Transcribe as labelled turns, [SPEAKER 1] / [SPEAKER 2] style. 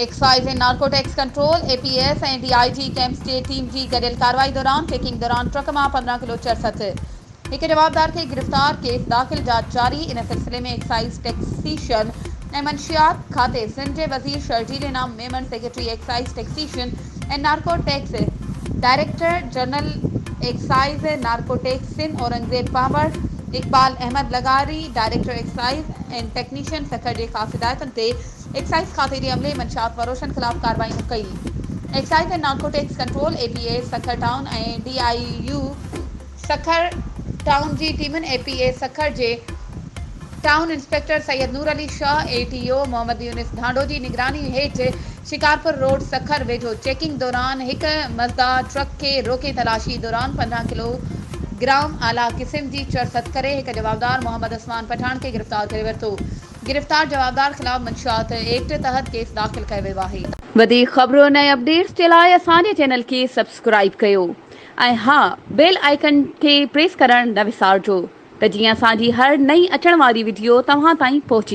[SPEAKER 1] Excise and narcotics control APS ऐं DIG camp state team की गडियल कार्रवाई दौरान चेकिंग दौरान ट्रक में 15 किलो चरसत। एक जवाबदार के गिरफ्तार, केस दाखिल, जांच जारी। इन सिलसिले में एक्साइज टैक्सीशियन ऐं मंशियात खाते सिंध के वजीर Sharjeel Inam Memon, secretary excise taxation and narcotics director general excise narcotics Sindh Aurangzeb पावर, इकबाल अहमद लगारी director excise and technician Sukkur के ख़ास हिदायतन से एक्साइज खाते के अमले मंशियात फरोशन खिलाफ कार्रवाई कई। Excise and narcotics control APS Sukkur town ऐं DIU सखर टाउन की टीमन APS सखर के टाउन इंस्पेक्टर सैयद नूर अली शाह, ATO मोहम्मद यूनिस ढांडो की निगरानी हेठ शिकारपुर रोड सखर वेझो चेकिंग दौरान एक मजदार ट्रक के रोके तलाशी दौरान 15 किलोग्राम आला किस्म की चरसत करे एक जवाबदार मोहम्मद उस्मान पठान के गिरफ्तार करे वरतो। गिरफ्तार जवाबदार खिलाफ मंशियात एक्ट तहत केस दाखिल कयो वियो आहे। वधीक ख़बरुनि ऐं अपडेट्स के लिए असांजे चैनल के सब्सक्राइब कयो ऐं हाँ, बेल आइकन के प्रेस करण न विसारजो त जीअं असांजी हर नई अचण वारी वीडियो तव्हां ताईं पहुची।